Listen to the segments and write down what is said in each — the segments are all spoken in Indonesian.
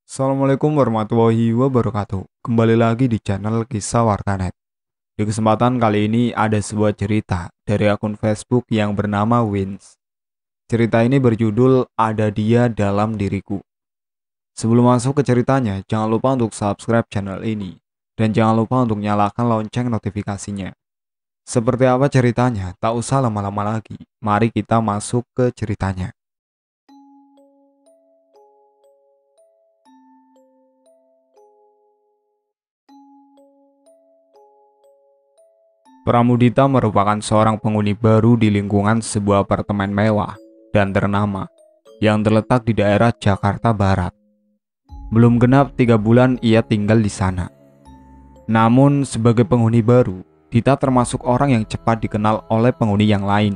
Assalamualaikum warahmatullahi wabarakatuh. Kembali lagi di channel Kisah Wartanet. Di kesempatan kali ini ada sebuah cerita dari akun Facebook yang bernama Wins. Cerita ini berjudul Ada Dia Dalam Diriku. Sebelum masuk ke ceritanya, jangan lupa untuk subscribe channel ini. Dan jangan lupa untuk nyalakan lonceng notifikasinya. Seperti apa ceritanya? Tak usah lama-lama lagi. Mari kita masuk ke ceritanya. Pramudita merupakan seorang penghuni baru di lingkungan sebuah apartemen mewah dan ternama yang terletak di daerah Jakarta Barat. Belum genap 3 bulan ia tinggal di sana. Namun sebagai penghuni baru, Dita termasuk orang yang cepat dikenal oleh penghuni yang lain.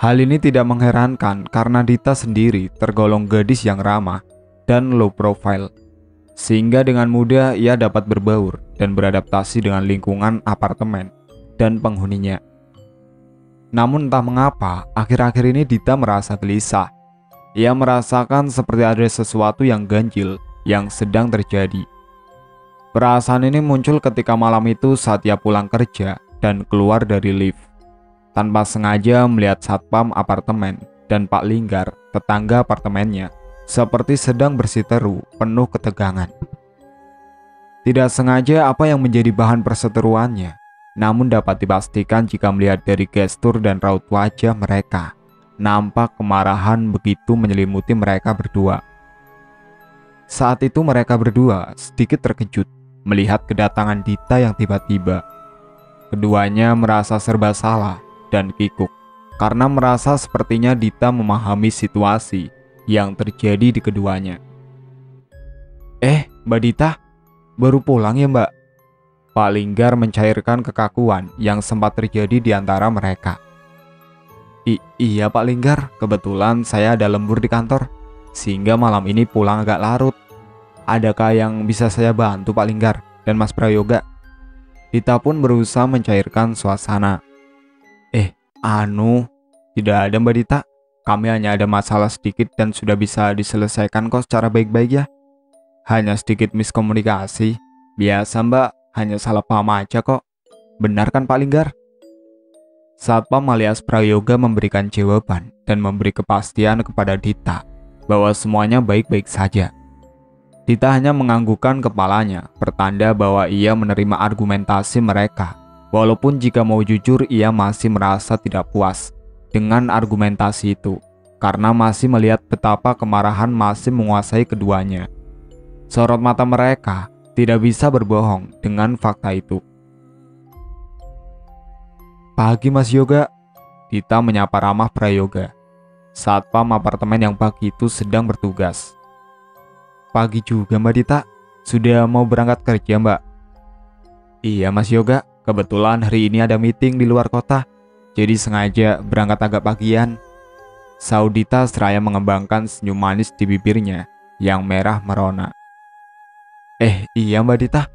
Hal ini tidak mengherankan karena Dita sendiri tergolong gadis yang ramah dan low profile, sehingga dengan mudah ia dapat berbaur dan beradaptasi dengan lingkungan apartemen dan penghuninya. Namun entah mengapa, akhir-akhir ini Dita merasa gelisah. Ia merasakan seperti ada sesuatu yang ganjil yang sedang terjadi. Perasaan ini muncul ketika malam itu saat ia pulang kerja dan keluar dari lift. Tanpa sengaja melihat satpam apartemen dan Pak Linggar, tetangga apartemennya, seperti sedang bersiteru penuh ketegangan. Tidak sengaja apa yang menjadi bahan perseteruannya, namun dapat dipastikan jika melihat dari gestur dan raut wajah mereka, nampak kemarahan begitu menyelimuti mereka berdua. Saat itu mereka berdua sedikit terkejut melihat kedatangan Dita yang tiba-tiba. Keduanya merasa serba salah dan kikuk karena merasa sepertinya Dita memahami situasi yang terjadi di keduanya. Mbak Dita, baru pulang ya Mbak? Pak Linggar mencairkan kekakuan yang sempat terjadi di antara mereka. Iya Pak Linggar, kebetulan saya ada lembur di kantor, sehingga malam ini pulang agak larut. Adakah yang bisa saya bantu Pak Linggar dan Mas Prayoga? Dita pun berusaha mencairkan suasana. Tidak ada Mbak Dita. Kami hanya ada masalah sedikit dan sudah bisa diselesaikan kok secara baik-baik ya. Hanya sedikit miskomunikasi. Biasa Mbak, hanya salah paham aja kok. Benar kan Pak Linggar? Satpam alias Prayoga memberikan jawaban dan memberi kepastian kepada Dita bahwa semuanya baik-baik saja. Dita hanya menganggukkan kepalanya, pertanda bahwa ia menerima argumentasi mereka. Walaupun jika mau jujur ia masih merasa tidak puas dengan argumentasi itu, karena masih melihat betapa kemarahan masih menguasai keduanya. Sorot mata mereka tidak bisa berbohong dengan fakta itu. Pagi Mas Yoga, Dita menyapa ramah Prayoga. Satpam apartemen yang pagi itu sedang bertugas. Pagi juga Mbak Dita, sudah mau berangkat kerja Mbak? Iya Mas Yoga, kebetulan hari ini ada meeting di luar kota, jadi sengaja berangkat agak pagian. Saudita seraya mengembangkan senyum manis di bibirnya yang merah merona. Iya Mbak Dita,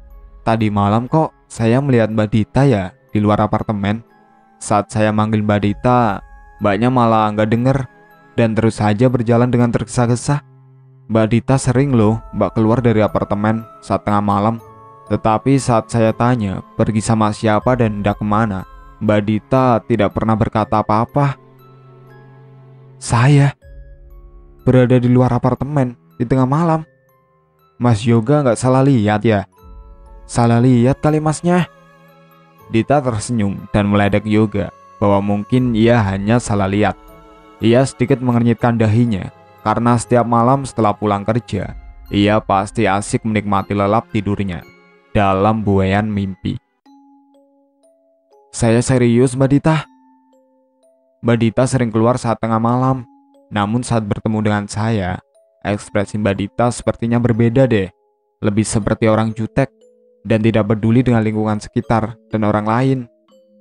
tadi malam kok saya melihat Mbak Dita ya di luar apartemen. Saat saya manggil Mbak Dita, Mbaknya malah nggak denger dan terus saja berjalan dengan tergesa-gesa. Mbak Dita sering loh Mbak keluar dari apartemen saat tengah malam. Tetapi saat saya tanya pergi sama siapa dan hendak kemana, Mbak Dita tidak pernah berkata apa-apa. Saya berada di luar apartemen di tengah malam. Mas Yoga nggak salah lihat ya? Salah lihat kali masnya. Dita tersenyum dan meledek Yoga bahwa mungkin ia hanya salah lihat. Ia sedikit mengernyitkan dahinya karena setiap malam setelah pulang kerja, ia pasti asik menikmati lelap tidurnya dalam buaian mimpi. Saya serius Mbak Dita. Mbak Dita sering keluar saat tengah malam, namun saat bertemu dengan saya, ekspresi Mbak Dita sepertinya berbeda deh. Lebih seperti orang jutek dan tidak peduli dengan lingkungan sekitar dan orang lain.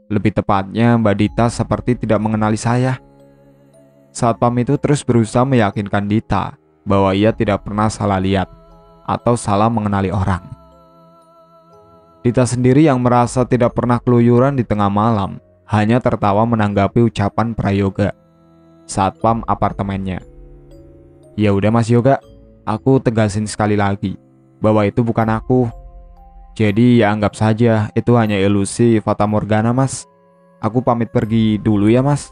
Lebih tepatnya Mbak Dita seperti tidak mengenali saya. Satpam itu terus berusaha meyakinkan Dita bahwa ia tidak pernah salah lihat atau salah mengenali orang. Dita sendiri yang merasa tidak pernah keluyuran di tengah malam hanya tertawa menanggapi ucapan Prayoga, satpam apartemennya. Ya udah Mas Yoga, Aku tegasin sekali lagi bahwa itu bukan aku. Jadi ya anggap saja itu hanya ilusi fatamorgana, Mas. Aku pamit pergi dulu ya, Mas.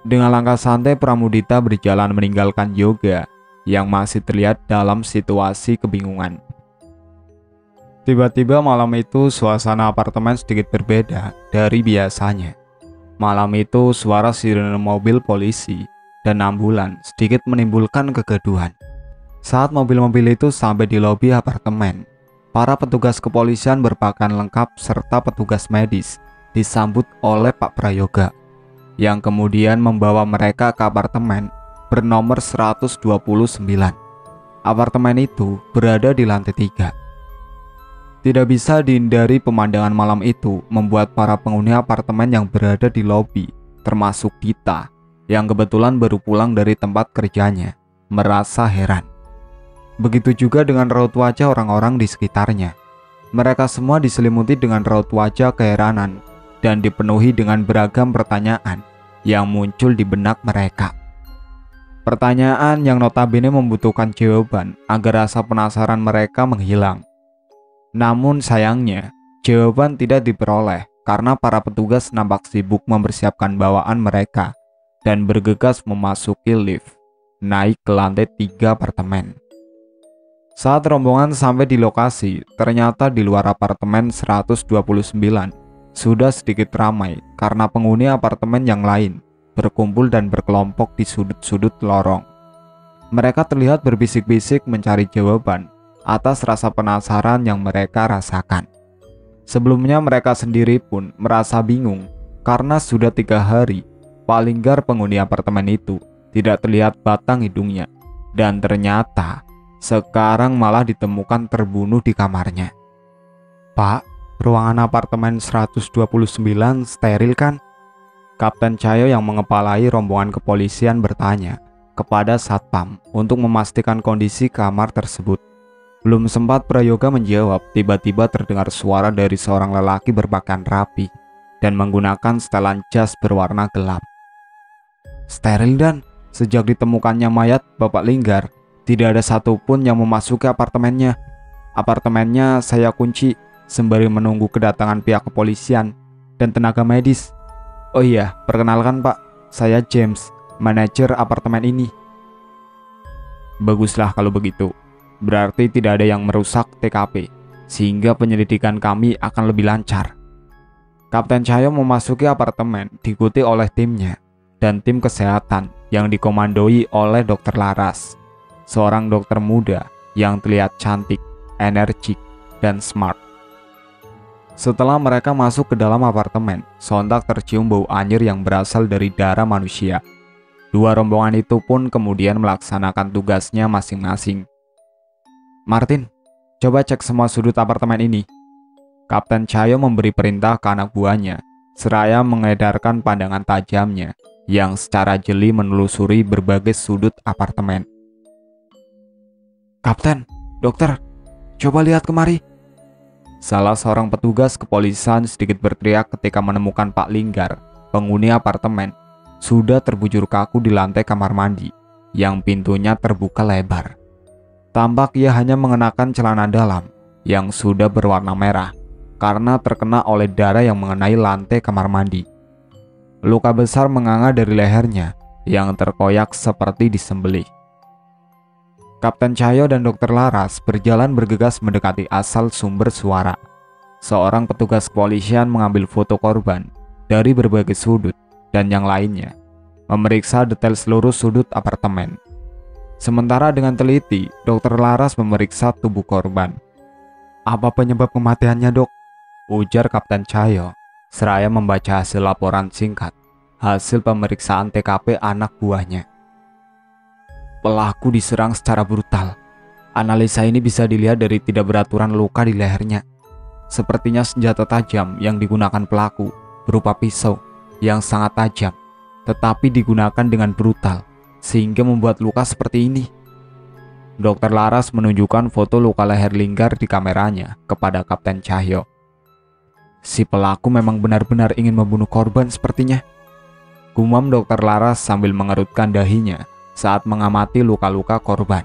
Dengan langkah santai Pramudita berjalan meninggalkan Yoga yang masih terlihat dalam situasi kebingungan. Tiba-tiba malam itu suasana apartemen sedikit berbeda dari biasanya. Malam itu suara sirene mobil polisi dan ambulan sedikit menimbulkan kegaduhan. Saat mobil-mobil itu sampai di lobi apartemen, para petugas kepolisian berpakaian lengkap serta petugas medis disambut oleh Pak Prayoga yang kemudian membawa mereka ke apartemen bernomor 129. Apartemen itu berada di lantai 3. Tidak bisa dihindari pemandangan malam itu membuat para penghuni apartemen yang berada di lobi, termasuk Dita, yang kebetulan baru pulang dari tempat kerjanya, merasa heran. Begitu juga dengan raut wajah orang-orang di sekitarnya. Mereka semua diselimuti dengan raut wajah keheranan dan dipenuhi dengan beragam pertanyaan yang muncul di benak mereka. Pertanyaan yang notabene membutuhkan jawaban agar rasa penasaran mereka menghilang. Namun sayangnya, jawaban tidak diperoleh karena para petugas nampak sibuk mempersiapkan bawaan mereka dan bergegas memasuki lift, naik ke lantai 3 apartemen. Saat rombongan sampai di lokasi, ternyata di luar apartemen 129 sudah sedikit ramai karena penghuni apartemen yang lain berkumpul dan berkelompok di sudut-sudut lorong. Mereka terlihat berbisik-bisik mencari jawaban atas rasa penasaran yang mereka rasakan. Sebelumnya mereka sendiri pun merasa bingung karena sudah 3 hari Pak Linggar penghuni apartemen itu tidak terlihat batang hidungnya dan ternyata sekarang malah ditemukan terbunuh di kamarnya. Pak, ruangan apartemen 129 steril kan? Kapten Cahyo yang mengepalai rombongan kepolisian bertanya kepada Satpam untuk memastikan kondisi kamar tersebut. Belum sempat Prayoga menjawab, tiba-tiba terdengar suara dari seorang lelaki berpakaian rapi dan menggunakan setelan jas berwarna gelap. Steril dan sejak ditemukannya mayat Bapak Linggar, tidak ada satupun yang memasuki apartemennya. Apartemennya saya kunci sembari menunggu kedatangan pihak kepolisian dan tenaga medis. Oh iya, perkenalkan Pak, saya James, manajer apartemen ini. Baguslah kalau begitu. Berarti tidak ada yang merusak TKP, sehingga penyelidikan kami akan lebih lancar. Kapten Cahyo memasuki apartemen diikuti oleh timnya dan tim kesehatan yang dikomandoi oleh Dr. Laras, seorang dokter muda yang terlihat cantik, energik, dan smart. Setelah mereka masuk ke dalam apartemen, sontak tercium bau anyir yang berasal dari darah manusia. Dua rombongan itu pun kemudian melaksanakan tugasnya masing-masing. Martin, coba cek semua sudut apartemen ini. Kapten Cahyo memberi perintah ke anak buahnya, seraya mengedarkan pandangan tajamnya yang secara jeli menelusuri berbagai sudut apartemen. Kapten, dokter, coba lihat kemari. Salah seorang petugas kepolisian sedikit berteriak ketika menemukan Pak Linggar, penghuni apartemen, sudah terbujur kaku di lantai kamar mandi, yang pintunya terbuka lebar. Tampak ia hanya mengenakan celana dalam yang sudah berwarna merah karena terkena oleh darah yang mengenai lantai kamar mandi. Luka besar menganga dari lehernya yang terkoyak seperti disembelih. Kapten Cahyo dan Dr. Laras berjalan bergegas mendekati asal sumber suara. Seorang petugas kepolisian mengambil foto korban dari berbagai sudut dan yang lainnya, memeriksa detail seluruh sudut apartemen. Sementara dengan teliti, Dr. Laras memeriksa tubuh korban. Apa penyebab kematiannya, Dok? Ujar Kapten Cahyo, seraya membaca hasil laporan singkat, hasil pemeriksaan TKP anak buahnya. Pelaku diserang secara brutal. Analisa ini bisa dilihat dari tidak beraturan luka di lehernya. Sepertinya senjata tajam yang digunakan pelaku berupa pisau yang sangat tajam, tetapi digunakan dengan brutal, sehingga membuat luka seperti ini. Dr. Laras menunjukkan foto luka leher Linggar di kameranya kepada Kapten Cahyo. Si pelaku memang benar-benar ingin membunuh korban sepertinya. Gumam Dr. Laras sambil mengerutkan dahinya saat mengamati luka-luka korban.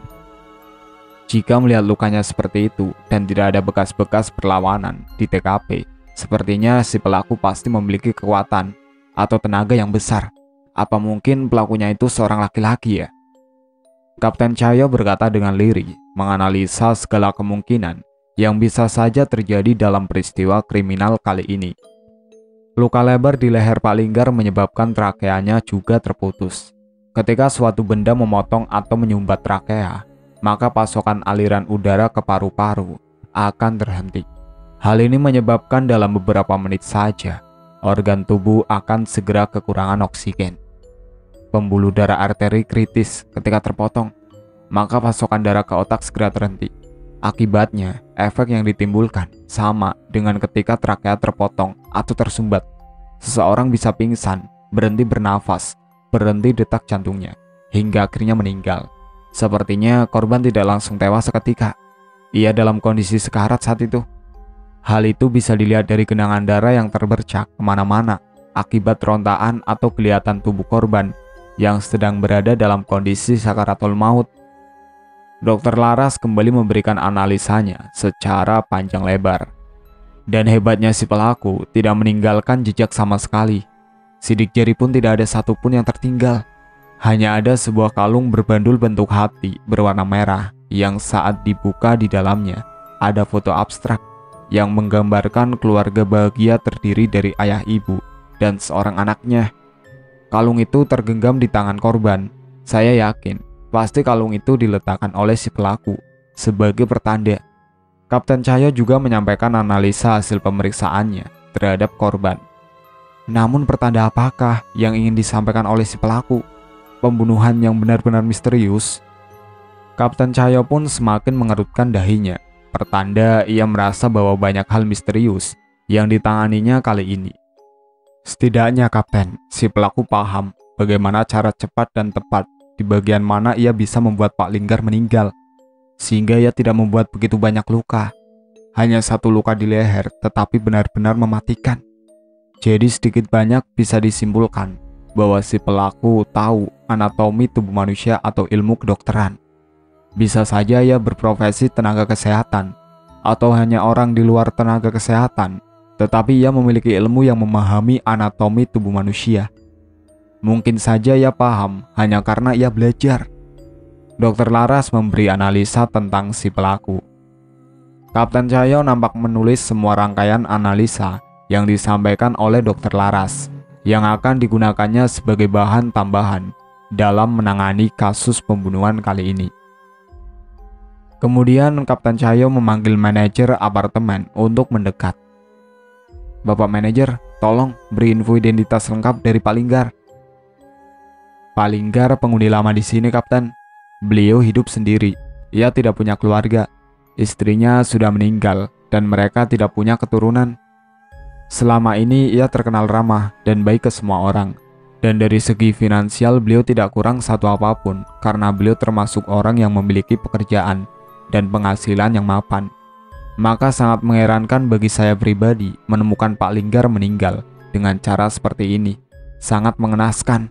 Jika melihat lukanya seperti itu dan tidak ada bekas-bekas perlawanan di TKP, sepertinya si pelaku pasti memiliki kekuatan atau tenaga yang besar. Apa mungkin pelakunya itu seorang laki-laki ya? Kapten Cahyo berkata dengan lirih, menganalisa segala kemungkinan yang bisa saja terjadi dalam peristiwa kriminal kali ini. Luka lebar di leher Pak Linggar menyebabkan trakeanya juga terputus. Ketika suatu benda memotong atau menyumbat trakea, maka pasokan aliran udara ke paru-paru akan terhenti. Hal ini menyebabkan dalam beberapa menit saja, organ tubuh akan segera kekurangan oksigen. Pembuluh darah arteri kritis ketika terpotong, maka pasokan darah ke otak segera terhenti. Akibatnya, efek yang ditimbulkan sama dengan ketika trakea terpotong atau tersumbat. Seseorang bisa pingsan, berhenti bernafas, berhenti detak jantungnya, hingga akhirnya meninggal. Sepertinya korban tidak langsung tewas seketika. Ia dalam kondisi sekarat saat itu. Hal itu bisa dilihat dari genangan darah yang terbercak kemana-mana akibat rontaan atau kelihatan tubuh korban yang sedang berada dalam kondisi sakaratul maut. Dokter Laras kembali memberikan analisanya secara panjang lebar. Dan hebatnya si pelaku tidak meninggalkan jejak sama sekali. Sidik jari pun tidak ada satupun yang tertinggal. Hanya ada sebuah kalung berbandul bentuk hati berwarna merah yang saat dibuka di dalamnya ada foto abstrak yang menggambarkan keluarga bahagia terdiri dari ayah ibu dan seorang anaknya. Kalung itu tergenggam di tangan korban. Saya yakin pasti kalung itu diletakkan oleh si pelaku sebagai pertanda. Kapten Cahyo juga menyampaikan analisa hasil pemeriksaannya terhadap korban. Namun pertanda apakah yang ingin disampaikan oleh si pelaku? Pembunuhan yang benar-benar misterius? Kapten Cahyo pun semakin mengerutkan dahinya. Pertanda ia merasa bahwa banyak hal misterius yang ditanganinya kali ini. Setidaknya Kapten, si pelaku paham bagaimana cara cepat dan tepat di bagian mana ia bisa membuat Pak Linggar meninggal, sehingga ia tidak membuat begitu banyak luka. Hanya satu luka di leher, tetapi benar-benar mematikan. Jadi sedikit banyak bisa disimpulkan bahwa si pelaku tahu anatomi tubuh manusia atau ilmu kedokteran. Bisa saja ia berprofesi tenaga kesehatan, atau hanya orang di luar tenaga kesehatan, tetapi ia memiliki ilmu yang memahami anatomi tubuh manusia. Mungkin saja ia paham hanya karena ia belajar. Dokter Laras memberi analisa tentang si pelaku. Kapten Cahyo nampak menulis semua rangkaian analisa yang disampaikan oleh Dokter Laras yang akan digunakannya sebagai bahan tambahan dalam menangani kasus pembunuhan kali ini. Kemudian Kapten Cahyo memanggil manajer apartemen untuk mendekat. "Bapak manajer, tolong beri info identitas lengkap dari Pak Linggar." "Pak Linggar penghuni lama di sini, Kapten. Beliau hidup sendiri. Ia tidak punya keluarga. Istrinya sudah meninggal dan mereka tidak punya keturunan. Selama ini ia terkenal ramah dan baik ke semua orang. Dan dari segi finansial beliau tidak kurang satu apapun karena beliau termasuk orang yang memiliki pekerjaan dan penghasilan yang mapan. Maka sangat mengherankan bagi saya pribadi menemukan Pak Linggar meninggal dengan cara seperti ini. Sangat mengenaskan."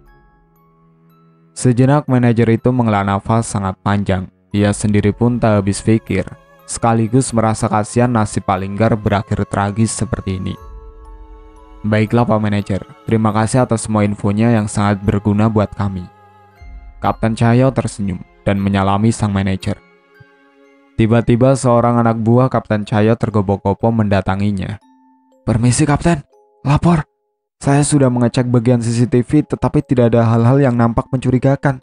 Sejenak manajer itu menghela nafas sangat panjang. Ia sendiri pun tak habis pikir, sekaligus merasa kasihan nasib Pak Linggar berakhir tragis seperti ini. "Baiklah Pak Manajer, terima kasih atas semua infonya yang sangat berguna buat kami." Kapten Cahyo tersenyum dan menyalami sang manajer. Tiba-tiba seorang anak buah Kapten Cahyo tergopoh-gopoh mendatanginya. "Permisi Kapten, lapor. Saya sudah mengecek bagian CCTV tetapi tidak ada hal-hal yang nampak mencurigakan.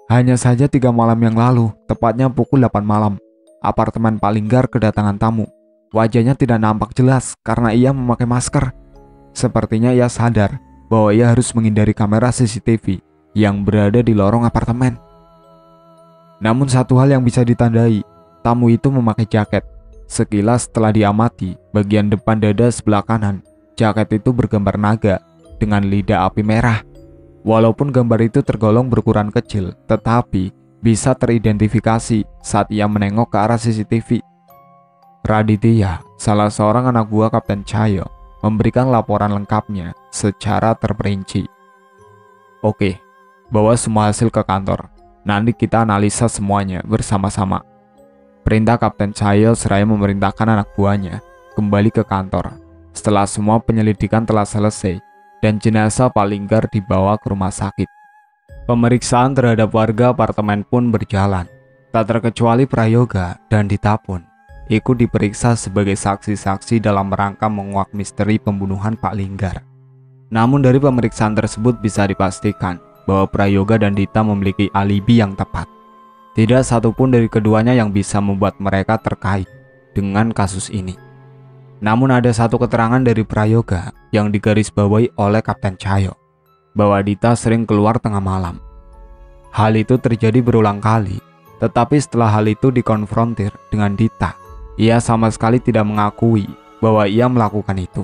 Hanya saja 3 malam yang lalu, tepatnya pukul 8 malam, apartemen Pak Linggar kedatangan tamu. Wajahnya tidak nampak jelas karena ia memakai masker. Sepertinya ia sadar bahwa ia harus menghindari kamera CCTV yang berada di lorong apartemen. Namun satu hal yang bisa ditandai, tamu itu memakai jaket. Sekilas setelah diamati, bagian depan dada sebelah kanan, jaket itu bergambar naga dengan lidah api merah. Walaupun gambar itu tergolong berukuran kecil, tetapi bisa teridentifikasi saat ia menengok ke arah CCTV. Raditya, salah seorang anak buah Kapten Cahyo, memberikan laporan lengkapnya secara terperinci. "Oke, bawa semua hasil ke kantor. Nanti kita analisa semuanya bersama-sama." Perintah Kapten Cahyo seraya memerintahkan anak buahnya kembali ke kantor setelah semua penyelidikan telah selesai dan jenazah Pak Linggar dibawa ke rumah sakit. Pemeriksaan terhadap warga apartemen pun berjalan, tak terkecuali Prayoga dan Dita pun ikut diperiksa sebagai saksi-saksi dalam rangka menguak misteri pembunuhan Pak Linggar. Namun dari pemeriksaan tersebut bisa dipastikan bahwa Prayoga dan Dita memiliki alibi yang tepat. Tidak satupun dari keduanya yang bisa membuat mereka terkait dengan kasus ini. Namun ada satu keterangan dari Prayoga yang digarisbawahi oleh Kapten Cahyo, bahwa Dita sering keluar tengah malam. Hal itu terjadi berulang kali, tetapi setelah hal itu dikonfrontir dengan Dita, ia sama sekali tidak mengakui bahwa ia melakukan itu.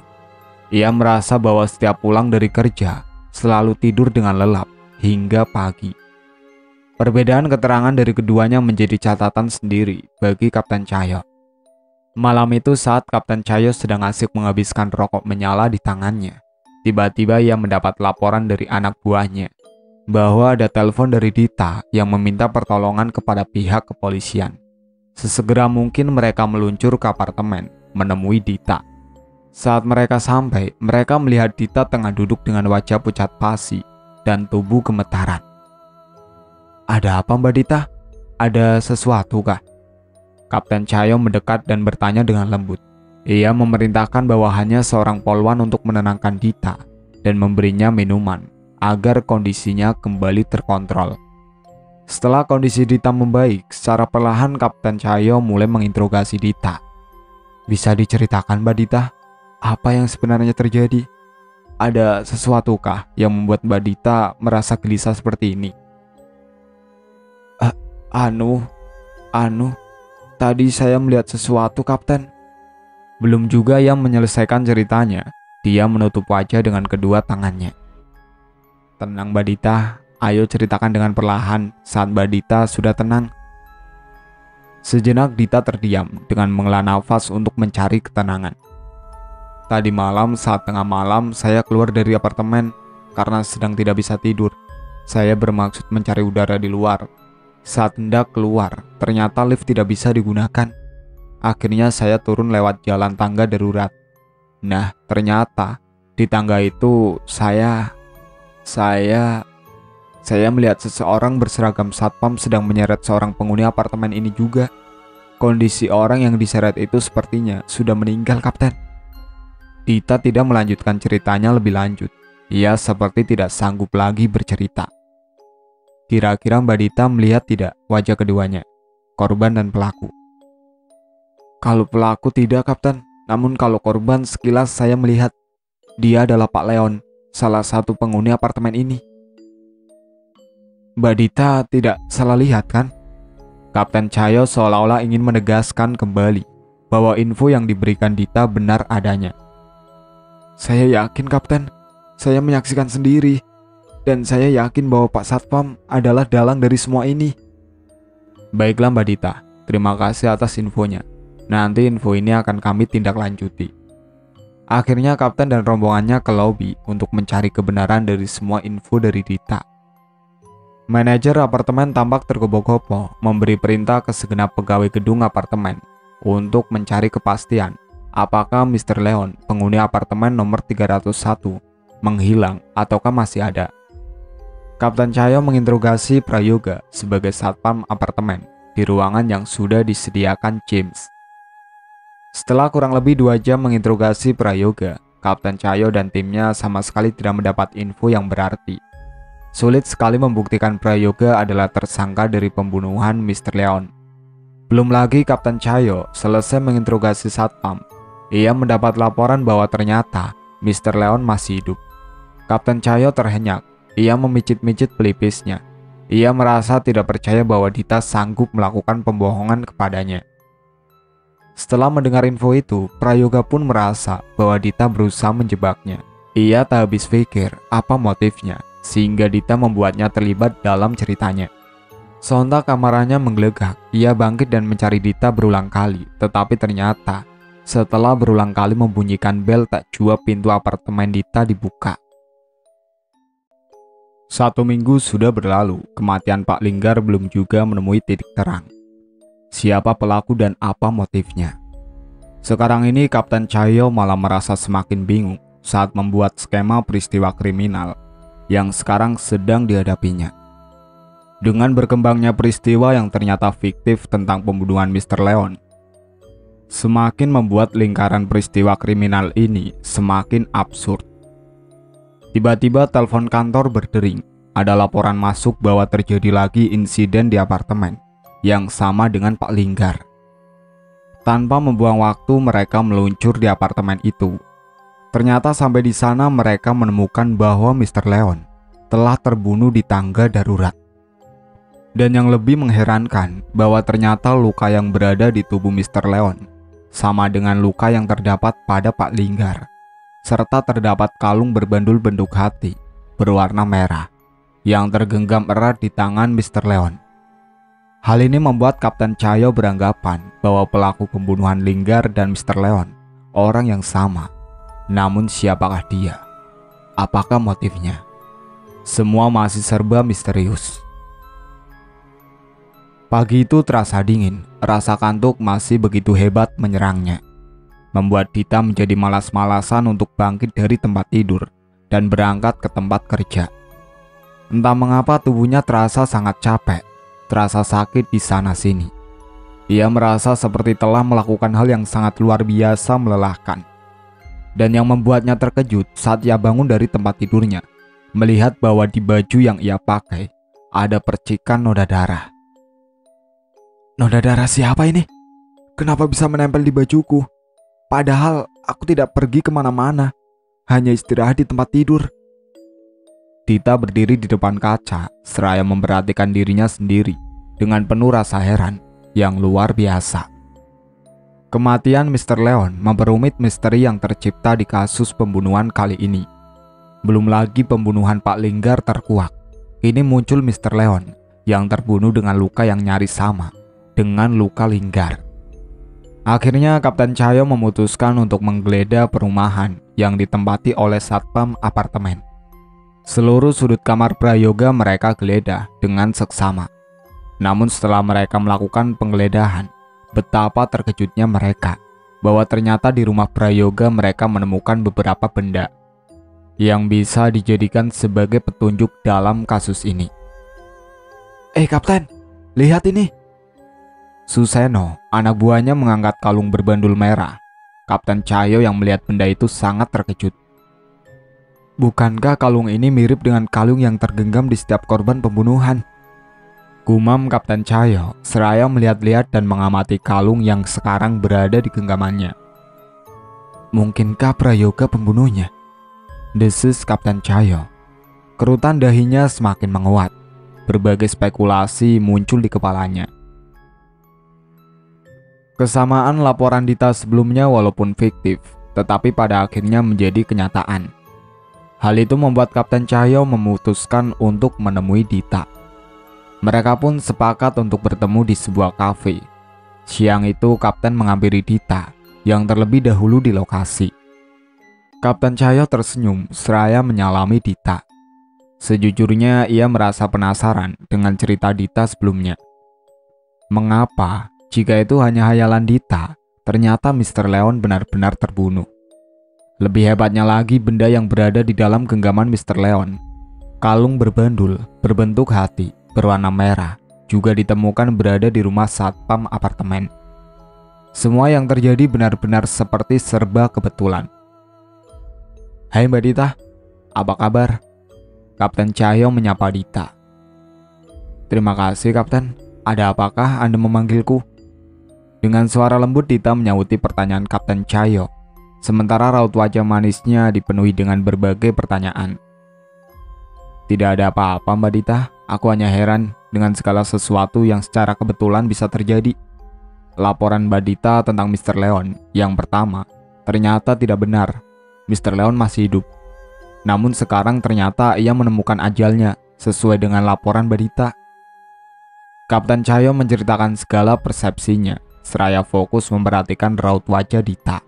Ia merasa bahwa setiap pulang dari kerja, selalu tidur dengan lelap hingga pagi. Perbedaan keterangan dari keduanya menjadi catatan sendiri bagi Kapten Cahyo. Malam itu saat Kapten Cahyo sedang asik menghabiskan rokok menyala di tangannya, tiba-tiba ia mendapat laporan dari anak buahnya bahwa ada telepon dari Dita yang meminta pertolongan kepada pihak kepolisian. Sesegera mungkin mereka meluncur ke apartemen menemui Dita. Saat mereka sampai, mereka melihat Dita tengah duduk dengan wajah pucat pasi dan tubuh gemetaran. "Ada apa Mbak Dita? Ada sesuatu kah?" Kapten Cahyo mendekat dan bertanya dengan lembut. Ia memerintahkan bawahannya seorang polwan untuk menenangkan Dita dan memberinya minuman agar kondisinya kembali terkontrol. Setelah kondisi Dita membaik, secara perlahan Kapten Cahyo mulai menginterogasi Dita. "Bisa diceritakan Mbak Dita, apa yang sebenarnya terjadi? Ada sesuatukah yang membuat Mbak Dita merasa gelisah seperti ini?" Anu, tadi saya melihat sesuatu, Kapten." Belum juga ia menyelesaikan ceritanya, dia menutup wajah dengan kedua tangannya. "Tenang Mbak Dita, ayo ceritakan dengan perlahan." Saat Mbak Dita sudah tenang, sejenak Dita terdiam dengan menghela nafas untuk mencari ketenangan. "Tadi malam saat tengah malam saya keluar dari apartemen karena sedang tidak bisa tidur. Saya bermaksud mencari udara di luar. Saat hendak keluar, ternyata lift tidak bisa digunakan. Akhirnya saya turun lewat jalan tangga darurat. Nah, ternyata di tangga itu saya melihat seseorang berseragam satpam sedang menyeret seorang penghuni apartemen ini juga. Kondisi orang yang diseret itu sepertinya sudah meninggal, Kapten." Dita tidak melanjutkan ceritanya lebih lanjut. Ia seperti tidak sanggup lagi bercerita. Kira-kira Mbak Dita melihat tidak wajah keduanya, korban dan pelaku? "Kalau pelaku tidak, Kapten. Namun kalau korban sekilas saya melihat. Dia adalah Pak Leon, salah satu penghuni apartemen ini." "Mbak Dita tidak salah lihat kan?" Kapten Cahyo seolah-olah ingin menegaskan kembali bahwa info yang diberikan Dita benar adanya. "Saya yakin, Kapten. Saya menyaksikan sendiri. Dan saya yakin bahwa Pak Satpam adalah dalang dari semua ini." "Baiklah Mbak Dita, terima kasih atas infonya. Nanti info ini akan kami tindak lanjuti." Akhirnya Kapten dan rombongannya ke lobi untuk mencari kebenaran dari semua info dari Dita. Manajer apartemen tampak tergopoh-gopoh memberi perintah ke segenap pegawai gedung apartemen untuk mencari kepastian apakah Mr. Leon, penghuni apartemen nomor 301, menghilang ataukah masih ada. Kapten Cahyo menginterogasi Prayoga sebagai satpam apartemen di ruangan yang sudah disediakan James. Setelah kurang lebih 2 jam menginterogasi Prayoga, Kapten Cahyo dan timnya sama sekali tidak mendapat info yang berarti. Sulit sekali membuktikan Prayoga adalah tersangka dari pembunuhan Mr. Leon. Belum lagi Kapten Cahyo selesai menginterogasi satpam, ia mendapat laporan bahwa ternyata Mr. Leon masih hidup. Kapten Cahyo terhenyak. Ia memicit-micit pelipisnya. Ia merasa tidak percaya bahwa Dita sanggup melakukan pembohongan kepadanya. Setelah mendengar info itu, Prayoga pun merasa bahwa Dita berusaha menjebaknya. Ia tak habis pikir apa motifnya, sehingga Dita membuatnya terlibat dalam ceritanya. Sontak kamarnya menggelegak. Ia bangkit dan mencari Dita berulang kali, tetapi ternyata setelah berulang kali membunyikan bel tak jua, pintu apartemen Dita dibuka. 1 minggu sudah berlalu, kematian Pak Linggar belum juga menemui titik terang. siapa pelaku dan apa motifnya. Sekarang ini Kapten Cahyo malah merasa semakin bingung saat membuat skema peristiwa kriminal yang sekarang sedang dihadapinya. Dengan berkembangnya peristiwa yang ternyata fiktif tentang pembunuhan Mr. Leon, semakin membuat lingkaran peristiwa kriminal ini semakin absurd. Tiba-tiba telepon kantor berdering. Ada laporan masuk bahwa terjadi lagi insiden di apartemen yang sama dengan Pak Linggar. Tanpa membuang waktu, mereka meluncur di apartemen itu. Ternyata sampai di sana mereka menemukan bahwa Mr. Leon telah terbunuh di tangga darurat. Dan yang lebih mengherankan, bahwa ternyata luka yang berada di tubuh Mr. Leon sama dengan luka yang terdapat pada Pak Linggar, serta terdapat kalung berbandul bentuk hati berwarna merah yang tergenggam erat di tangan Mr. Leon. Hal ini membuat Kapten Cahyo beranggapan bahwa pelaku pembunuhan Linggar dan Mr. Leon orang yang sama. Namun siapakah dia? Apakah motifnya? Semua masih serba misterius. Pagi itu terasa dingin, rasa kantuk masih begitu hebat menyerangnya, membuat Dita menjadi malas-malasan untuk bangkit dari tempat tidur dan berangkat ke tempat kerja. Entah mengapa tubuhnya terasa sangat capek, terasa sakit di sana-sini. Ia merasa seperti telah melakukan hal yang sangat luar biasa melelahkan. Dan yang membuatnya terkejut saat ia bangun dari tempat tidurnya, melihat bahwa di baju yang ia pakai ada percikan noda darah. Noda darah siapa ini? Kenapa bisa menempel di bajuku? Padahal aku tidak pergi kemana-mana, hanya istirahat di tempat tidur. Dita berdiri di depan kaca, seraya memperhatikan dirinya sendiri dengan penuh rasa heran yang luar biasa. Kematian Mr. Leon memperumit misteri yang tercipta di kasus pembunuhan kali ini. Belum lagi pembunuhan Pak Linggar terkuak. Ini muncul Mr. Leon yang terbunuh dengan luka yang nyaris sama dengan luka Linggar. Akhirnya Kapten Cahyo memutuskan untuk menggeledah perumahan yang ditempati oleh satpam apartemen. Seluruh sudut kamar prayoga mereka geledah dengan seksama. Namun setelah mereka melakukan penggeledahan, betapa terkejutnya mereka bahwa ternyata di rumah prayoga mereka menemukan beberapa benda yang bisa dijadikan sebagai petunjuk dalam kasus ini. Kapten, lihat ini. Suseno, anak buahnya, mengangkat kalung berbandul merah. Kapten Cahyo yang melihat benda itu sangat terkejut. Bukankah kalung ini mirip dengan kalung yang tergenggam di setiap korban pembunuhan? Gumam Kapten Cahyo seraya melihat-lihat dan mengamati kalung yang sekarang berada di genggamannya. Mungkinkah prayoga pembunuhnya? Desis Kapten Cahyo. Kerutan dahinya semakin menguat. Berbagai spekulasi muncul di kepalanya. Kesamaan laporan Dita sebelumnya walaupun fiktif, tetapi pada akhirnya menjadi kenyataan. Hal itu membuat Kapten Cahyo memutuskan untuk menemui Dita. Mereka pun sepakat untuk bertemu di sebuah kafe. Siang itu Kapten menghampiri Dita yang terlebih dahulu di lokasi. Kapten Cahyo tersenyum seraya menyalami Dita. Sejujurnya ia merasa penasaran dengan cerita Dita sebelumnya. Mengapa jika itu hanya hayalan Dita, ternyata Mr. Leon benar-benar terbunuh? Lebih hebatnya lagi, benda yang berada di dalam genggaman Mr. Leon, kalung berbandul berbentuk hati berwarna merah, juga ditemukan berada di rumah satpam apartemen. Semua yang terjadi benar-benar seperti serba kebetulan. Hai Mbak Dita, apa kabar? Kapten Cahyo menyapa Dita. Terima kasih Kapten, ada apakah Anda memanggilku? Dengan suara lembut Dita menyauti pertanyaan Kapten Cahyo. Sementara raut wajah manisnya dipenuhi dengan berbagai pertanyaan. Tidak ada apa-apa Mbak Dita, aku hanya heran dengan segala sesuatu yang secara kebetulan bisa terjadi. Laporan Mbak Dita tentang Mr. Leon yang pertama ternyata tidak benar. Mr. Leon masih hidup. Namun sekarang ternyata ia menemukan ajalnya sesuai dengan laporan Mbak Dita. Kapten Cahyo menceritakan segala persepsinya, seraya fokus memperhatikan raut wajah Dita.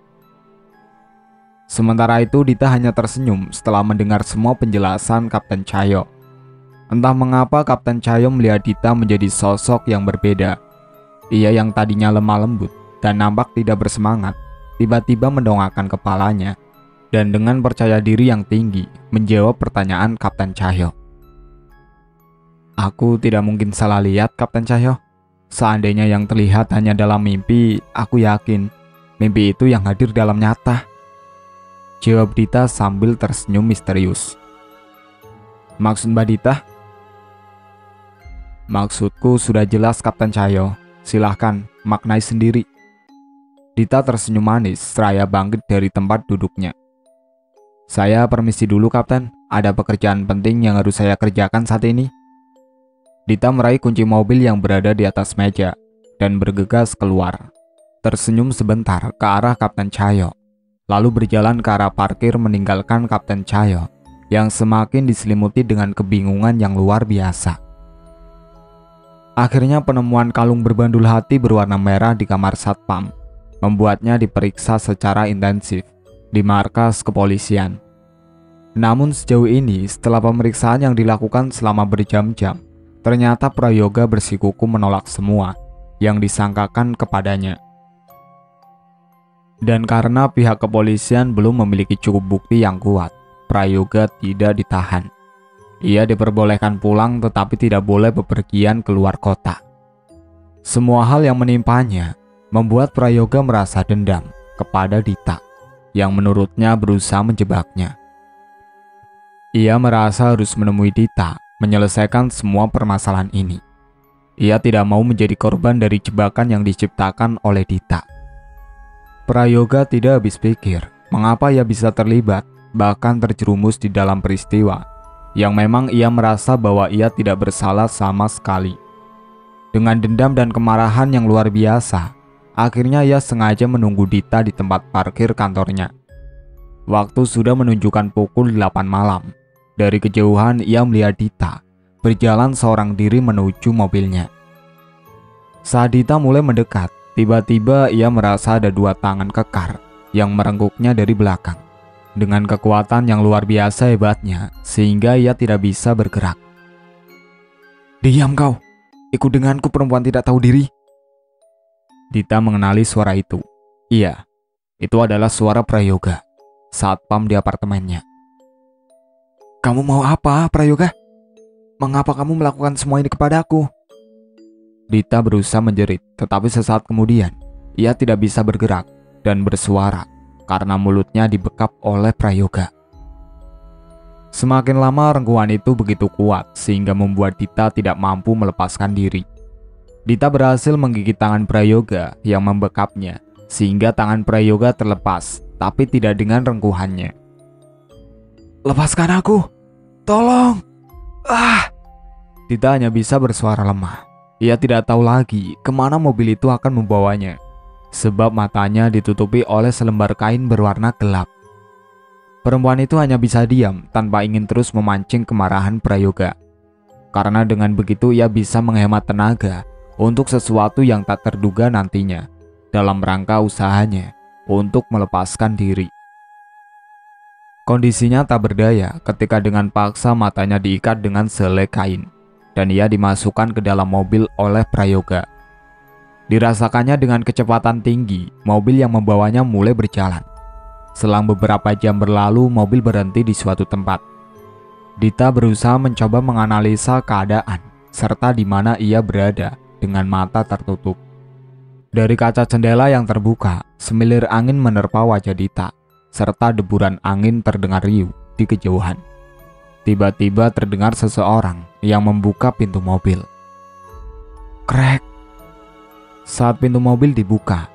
Sementara itu Dita hanya tersenyum setelah mendengar semua penjelasan Kapten Cahyo. Entah mengapa Kapten Cahyo melihat Dita menjadi sosok yang berbeda. Ia yang tadinya lemah lembut dan nampak tidak bersemangat, tiba-tiba mendongakkan kepalanya dan dengan percaya diri yang tinggi menjawab pertanyaan Kapten Cahyo. Aku tidak mungkin salah lihat, Kapten Cahyo. Seandainya yang terlihat hanya dalam mimpi, aku yakin mimpi itu yang hadir dalam nyata, jawab Dita sambil tersenyum misterius. Maksud Mbak Dita? Maksudku sudah jelas, Kapten Cahyo. Silahkan maknai sendiri. Dita tersenyum manis seraya bangkit dari tempat duduknya. Saya permisi dulu, Kapten. Ada pekerjaan penting yang harus saya kerjakan saat ini. Dita meraih kunci mobil yang berada di atas meja dan bergegas keluar. Tersenyum sebentar ke arah Kapten Cahyo, lalu berjalan ke arah parkir meninggalkan Kapten Cahyo yang semakin diselimuti dengan kebingungan yang luar biasa. Akhirnya penemuan kalung berbandul hati berwarna merah di kamar satpam membuatnya diperiksa secara intensif di markas kepolisian. Namun sejauh ini setelah pemeriksaan yang dilakukan selama berjam-jam, ternyata Prayoga bersikukuh menolak semua yang disangkakan kepadanya. Dan karena pihak kepolisian belum memiliki cukup bukti yang kuat, Prayoga tidak ditahan. Ia diperbolehkan pulang tetapi tidak boleh bepergian keluar kota. Semua hal yang menimpanya membuat Prayoga merasa dendam kepada Dita yang menurutnya berusaha menjebaknya. Ia merasa harus menemui Dita menyelesaikan semua permasalahan ini. Ia tidak mau menjadi korban dari jebakan yang diciptakan oleh Dita. Prayoga tidak habis pikir mengapa ia bisa terlibat bahkan terjerumus di dalam peristiwa yang memang ia merasa bahwa ia tidak bersalah sama sekali. Dengan dendam dan kemarahan yang luar biasa, akhirnya ia sengaja menunggu Dita di tempat parkir kantornya. Waktu sudah menunjukkan pukul 8 malam. Dari kejauhan ia melihat Dita berjalan seorang diri menuju mobilnya. Saat Dita mulai mendekat, tiba-tiba ia merasa ada dua tangan kekar yang merengkuknya dari belakang. Dengan kekuatan yang luar biasa hebatnya, sehingga ia tidak bisa bergerak. Diam kau, ikut denganku perempuan tidak tahu diri. Dita mengenali suara itu. Iya, itu adalah suara Prayoga, satpam di apartemennya. Kamu mau apa, Prayoga? Mengapa kamu melakukan semua ini kepadaku? Dita berusaha menjerit, tetapi sesaat kemudian, ia tidak bisa bergerak dan bersuara karena mulutnya dibekap oleh Prayoga. Semakin lama rengkuhan itu begitu kuat sehingga membuat Dita tidak mampu melepaskan diri. Dita berhasil menggigit tangan Prayoga yang membekapnya sehingga tangan Prayoga terlepas, tapi tidak dengan rengkuhannya. Lepaskan aku, tolong! Dita hanya bisa bersuara lemah. Ia tidak tahu lagi kemana mobil itu akan membawanya, sebab matanya ditutupi oleh selembar kain berwarna gelap. Perempuan itu hanya bisa diam tanpa ingin terus memancing kemarahan Prayoga. Karena dengan begitu ia bisa menghemat tenaga untuk sesuatu yang tak terduga nantinya dalam rangka usahanya untuk melepaskan diri. Kondisinya tak berdaya ketika dengan paksa matanya diikat dengan selai kain dan ia dimasukkan ke dalam mobil oleh Prayoga. Dirasakannya dengan kecepatan tinggi, mobil yang membawanya mulai berjalan. Selang beberapa jam berlalu, mobil berhenti di suatu tempat. Dita berusaha mencoba menganalisa keadaan serta di mana ia berada dengan mata tertutup. Dari kaca jendela yang terbuka, semilir angin menerpa wajah Dita, serta deburan angin terdengar riuh di kejauhan. Tiba-tiba terdengar seseorang yang membuka pintu mobil. Krek! Saat pintu mobil dibuka,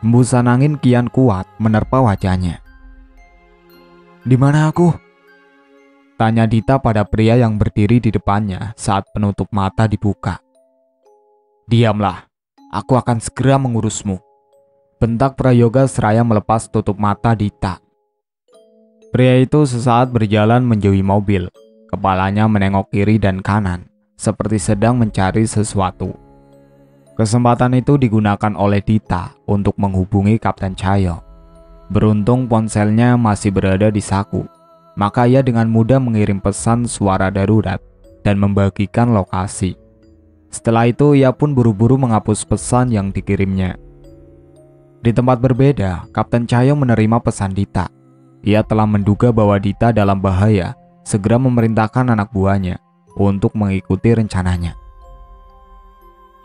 hembusan angin kian kuat menerpa wajahnya. Di mana aku? Tanya Dita pada pria yang berdiri di depannya saat penutup mata dibuka. Diamlah, aku akan segera mengurusmu, bentak Prayoga seraya melepas tutup mata Dita. Pria itu sesaat berjalan menjauhi mobil. Kepalanya menengok kiri dan kanan, seperti sedang mencari sesuatu. Kesempatan itu digunakan oleh Dita untuk menghubungi Kapten Cahyo. Beruntung ponselnya masih berada di saku, maka ia dengan mudah mengirim pesan suara darurat dan membagikan lokasi. Setelah itu ia pun buru-buru menghapus pesan yang dikirimnya. Di tempat berbeda, Kapten Cahyo menerima pesan Dita. Ia telah menduga bahwa Dita dalam bahaya, segera memerintahkan anak buahnya untuk mengikuti rencananya.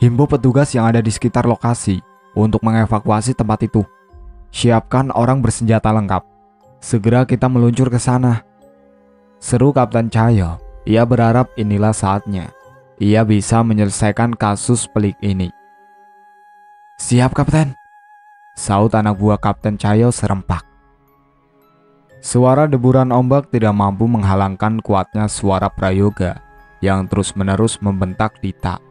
Himbau petugas yang ada di sekitar lokasi untuk mengevakuasi tempat itu. Siapkan orang bersenjata lengkap. Segera kita meluncur ke sana. Seru Kapten Cahyo. Ia berharap inilah saatnya ia bisa menyelesaikan kasus pelik ini. Siap, Kapten, saut anak buah Kapten Cahyo serempak. Suara deburan ombak tidak mampu menghalangkan kuatnya suara Prayoga yang terus-menerus membentak Dita.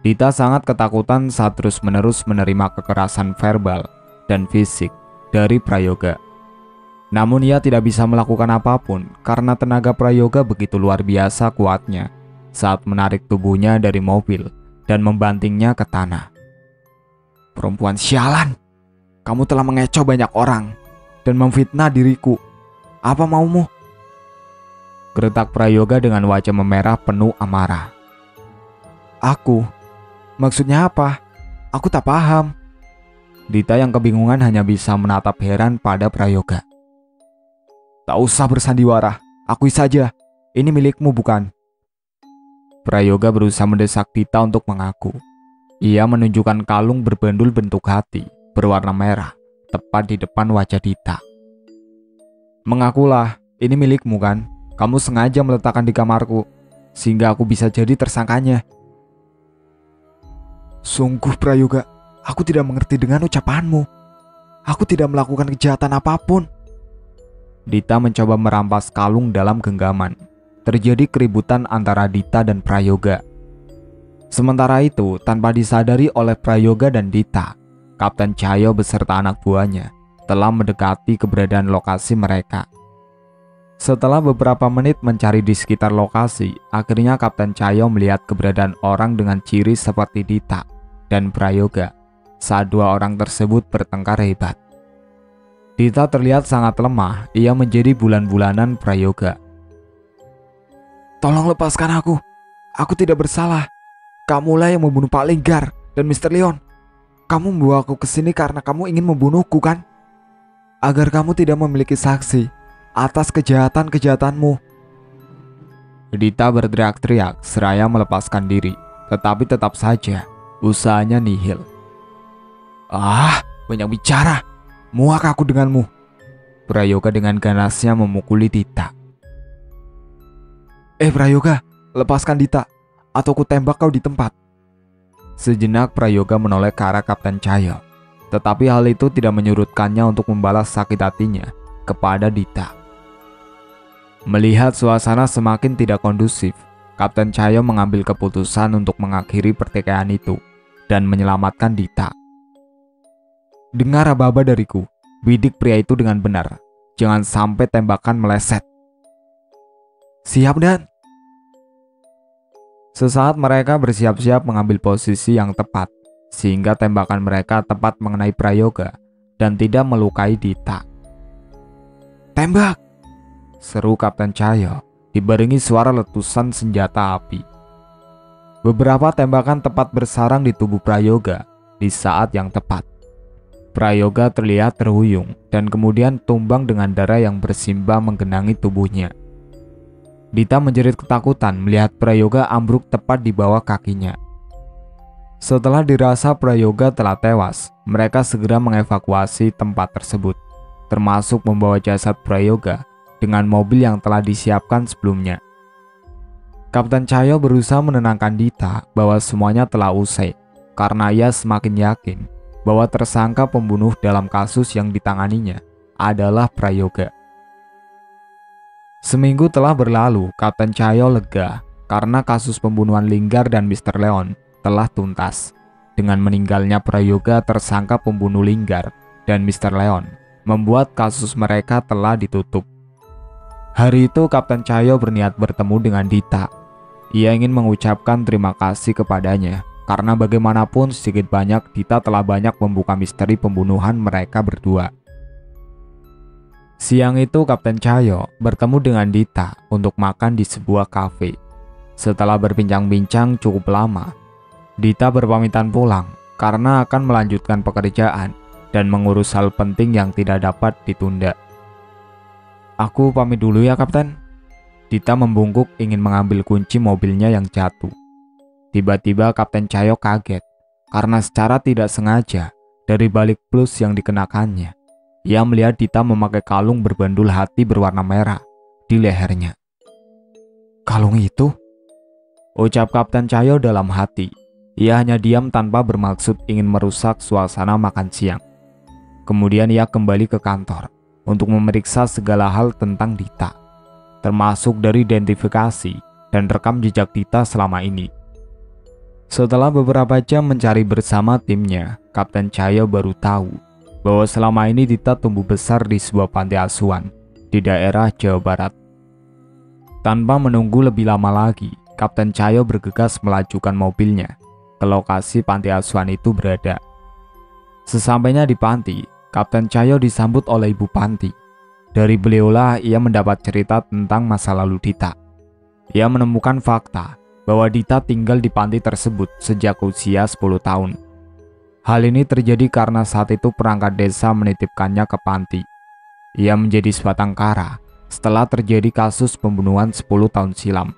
Dita sangat ketakutan saat terus-menerus menerima kekerasan verbal dan fisik dari Prayoga. Namun ia tidak bisa melakukan apapun karena tenaga Prayoga begitu luar biasa kuatnya saat menarik tubuhnya dari mobil dan membantingnya ke tanah. Perempuan sialan, kamu telah mengecoh banyak orang dan memfitnah diriku. Apa maumu? Geretak Prayoga dengan wajah memerah penuh amarah. Aku? Maksudnya apa? Aku tak paham. Dita yang kebingungan hanya bisa menatap heran pada Prayoga. Tak usah bersandiwara, akui saja, ini milikmu bukan? Prayoga berusaha mendesak Dita untuk mengaku. Ia menunjukkan kalung berbendul bentuk hati berwarna merah tepat di depan wajah Dita. Mengakulah, ini milikmu kan? Kamu sengaja meletakkan di kamarku sehingga aku bisa jadi tersangkanya. Sungguh Prayoga, aku tidak mengerti dengan ucapanmu. Aku tidak melakukan kejahatan apapun. Dita mencoba merampas kalung dalam genggaman. Terjadi keributan antara Dita dan Prayoga. Sementara itu, tanpa disadari oleh Prayoga dan Dita, Kapten Cahyo beserta anak buahnya telah mendekati keberadaan lokasi mereka. Setelah beberapa menit mencari di sekitar lokasi, akhirnya Kapten Cahyo melihat keberadaan orang dengan ciri seperti Dita dan Prayoga saat dua orang tersebut bertengkar hebat. Dita terlihat sangat lemah, ia menjadi bulan-bulanan Prayoga. Tolong lepaskan aku tidak bersalah. Kamulah yang membunuh Pak Linggar dan Mr. Leon. Kamu membawa aku ke sini karena kamu ingin membunuhku kan? Agar kamu tidak memiliki saksi atas kejahatan-kejahatanmu. Dita berteriak-teriak seraya melepaskan diri, tetapi tetap saja usahanya nihil. Banyak bicara. Muak aku denganmu. Prayoga dengan ganasnya memukuli Dita. Prayoga, lepaskan Dita, atau ku tembak kau di tempat. Sejenak Prayoga menoleh ke arah Kapten Cahyo, tetapi hal itu tidak menyurutkannya untuk membalas sakit hatinya kepada Dita. Melihat suasana semakin tidak kondusif, Kapten Cahyo mengambil keputusan untuk mengakhiri pertikaian itu dan menyelamatkan Dita. Dengar aba-aba dariku, bidik pria itu dengan benar. Jangan sampai tembakan meleset. Siap, Dan. Sesaat mereka bersiap-siap mengambil posisi yang tepat, sehingga tembakan mereka tepat mengenai Prayoga dan tidak melukai Dita. Tembak! Seru Kapten Cahyo, dibarengi suara letusan senjata api. Beberapa tembakan tepat bersarang di tubuh Prayoga di saat yang tepat. Prayoga terlihat terhuyung dan kemudian tumbang dengan darah yang bersimbah menggenangi tubuhnya. Dita menjerit ketakutan melihat Prayoga ambruk tepat di bawah kakinya. Setelah dirasa Prayoga telah tewas, mereka segera mengevakuasi tempat tersebut, termasuk membawa jasad Prayoga dengan mobil yang telah disiapkan sebelumnya. Kapten Cahyo berusaha menenangkan Dita bahwa semuanya telah usai, karena ia semakin yakin bahwa tersangka pembunuh dalam kasus yang ditanganinya adalah Prayoga. Seminggu telah berlalu, Kapten Cahyo lega karena kasus pembunuhan Linggar dan Mr. Leon telah tuntas. Dengan meninggalnya Prayoga, tersangka pembunuh Linggar dan Mr. Leon, membuat kasus mereka telah ditutup. Hari itu Kapten Cahyo berniat bertemu dengan Dita. Ia ingin mengucapkan terima kasih kepadanya karena bagaimanapun sedikit banyak Dita telah banyak membuka misteri pembunuhan mereka berdua. Siang itu Kapten Cahyo bertemu dengan Dita untuk makan di sebuah kafe. Setelah berbincang-bincang cukup lama, Dita berpamitan pulang karena akan melanjutkan pekerjaan dan mengurus hal penting yang tidak dapat ditunda. "Aku pamit dulu ya, Kapten." Dita membungkuk ingin mengambil kunci mobilnya yang jatuh. Tiba-tiba Kapten Cahyo kaget karena secara tidak sengaja dari balik blus yang dikenakannya, ia melihat Dita memakai kalung berbandul hati berwarna merah di lehernya. "Kalung itu?" ucap Kapten Cahyo dalam hati. Ia hanya diam tanpa bermaksud ingin merusak suasana makan siang. Kemudian ia kembali ke kantor untuk memeriksa segala hal tentang Dita, termasuk dari identifikasi dan rekam jejak Dita selama ini. Setelah beberapa jam mencari bersama timnya, Kapten Cahyo baru tahu bahwa selama ini Dita tumbuh besar di sebuah panti asuhan di daerah Jawa Barat. Tanpa menunggu lebih lama lagi, Kapten Cahyo bergegas melajukan mobilnya ke lokasi panti asuhan itu berada. Sesampainya di panti, Kapten Cahyo disambut oleh ibu panti. Dari beliaulah ia mendapat cerita tentang masa lalu Dita. Ia menemukan fakta bahwa Dita tinggal di panti tersebut sejak usia 10 tahun. Hal ini terjadi karena saat itu perangkat desa menitipkannya ke panti. Ia menjadi sebatang kara setelah terjadi kasus pembunuhan 10 tahun silam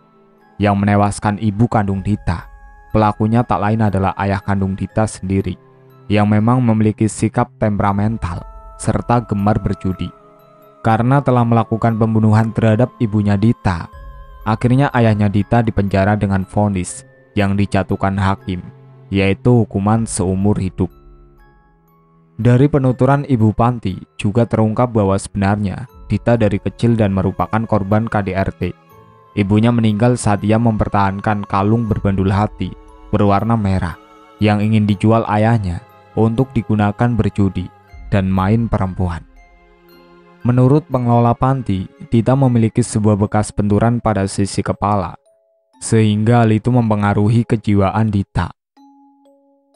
yang menewaskan ibu kandung Dita. Pelakunya tak lain adalah ayah kandung Dita sendiri, yang memang memiliki sikap temperamental serta gemar berjudi. Karena telah melakukan pembunuhan terhadap ibunya Dita, akhirnya ayahnya Dita dipenjara dengan vonis yang dijatuhkan hakim, yaitu hukuman seumur hidup. Dari penuturan ibu panti juga terungkap bahwa sebenarnya Dita dari kecil dan merupakan korban KDRT. Ibunya meninggal saat ia mempertahankan kalung berbandul hati berwarna merah yang ingin dijual ayahnya untuk digunakan berjudi dan main perempuan. Menurut pengelola panti, Dita memiliki sebuah bekas benturan pada sisi kepala, sehingga hal itu mempengaruhi kejiwaan Dita.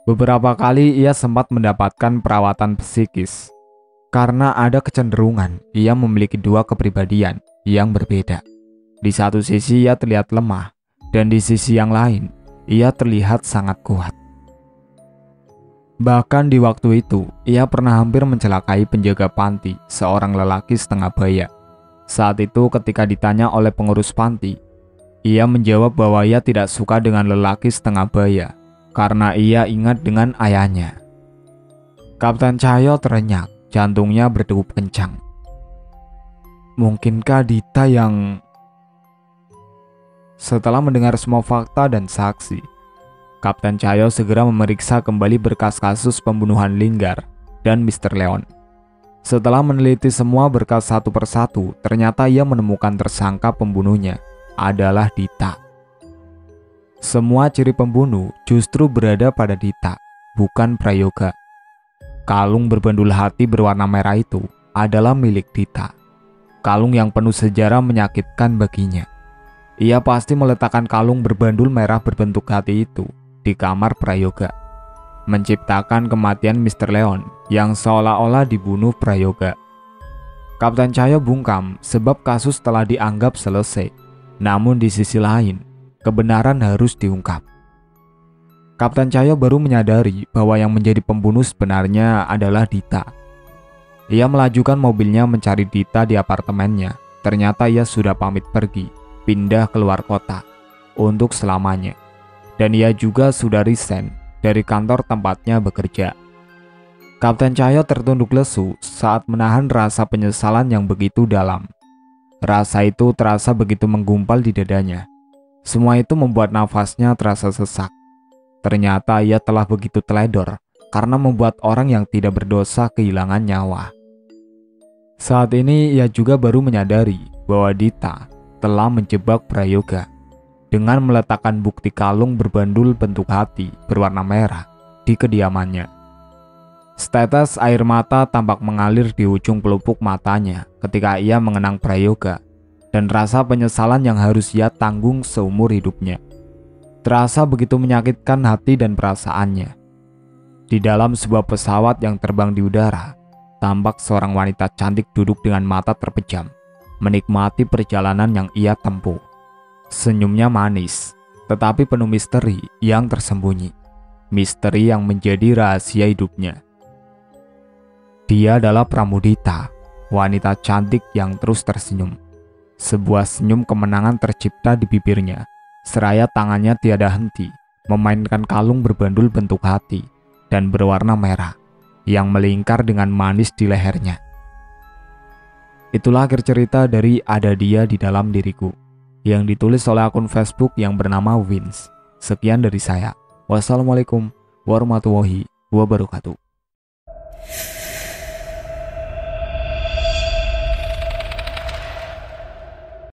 Beberapa kali ia sempat mendapatkan perawatan psikis karena ada kecenderungan ia memiliki dua kepribadian yang berbeda. Di satu sisi ia terlihat lemah, dan di sisi yang lain ia terlihat sangat kuat. Bahkan di waktu itu, ia pernah hampir mencelakai penjaga panti, seorang lelaki setengah baya. Saat itu ketika ditanya oleh pengurus panti, ia menjawab bahwa ia tidak suka dengan lelaki setengah baya, karena ia ingat dengan ayahnya. Kapten Cahyo terenyak, jantungnya berdegup kencang. Mungkinkah Dita yang... Setelah mendengar semua fakta dan saksi, Kapten Cahyo segera memeriksa kembali berkas kasus pembunuhan Linggar dan Mr. Leon. Setelah meneliti semua berkas satu persatu, ternyata ia menemukan tersangka pembunuhnya adalah Dita. Semua ciri pembunuh justru berada pada Dita, bukan Prayoga. Kalung berbandul hati berwarna merah itu adalah milik Dita. Kalung yang penuh sejarah menyakitkan baginya. Ia pasti meletakkan kalung berbandul merah berbentuk hati itu di kamar Prayoga, menciptakan kematian Mr. Leon yang seolah-olah dibunuh Prayoga. Kapten Cahyo bungkam sebab kasus telah dianggap selesai. Namun di sisi lain, kebenaran harus diungkap. Kapten Cahyo baru menyadari bahwa yang menjadi pembunuh sebenarnya adalah Dita. Ia melajukan mobilnya mencari Dita di apartemennya. Ternyata ia sudah pamit pergi, pindah keluar kota untuk selamanya. Dan ia juga sudah resign dari kantor tempatnya bekerja. Kapten Cahyo tertunduk lesu saat menahan rasa penyesalan yang begitu dalam. Rasa itu terasa begitu menggumpal di dadanya. Semua itu membuat nafasnya terasa sesak. Ternyata ia telah begitu teledor karena membuat orang yang tidak berdosa kehilangan nyawa. Saat ini ia juga baru menyadari bahwa Dita telah menjebak Prayoga dengan meletakkan bukti kalung berbandul bentuk hati berwarna merah di kediamannya. Setetes air mata tampak mengalir di ujung pelupuk matanya ketika ia mengenang Prayoga dan rasa penyesalan yang harus ia tanggung seumur hidupnya. Terasa begitu menyakitkan hati dan perasaannya. Di dalam sebuah pesawat yang terbang di udara, tampak seorang wanita cantik duduk dengan mata terpejam, menikmati perjalanan yang ia tempuh. Senyumnya manis, tetapi penuh misteri yang tersembunyi. misteri yang menjadi rahasia hidupnya. Dia adalah Pramudita, wanita cantik yang terus tersenyum. Sebuah senyum kemenangan tercipta di bibirnya, seraya tangannya tiada henti memainkan kalung berbandul bentuk hati dan berwarna merah yang melingkar dengan manis di lehernya. Itulah akhir cerita dari Ada Dia di Dalam Diriku, yang ditulis oleh akun Facebook yang bernama Wins. Sekian dari saya. Wassalamualaikum warahmatullahi wabarakatuh.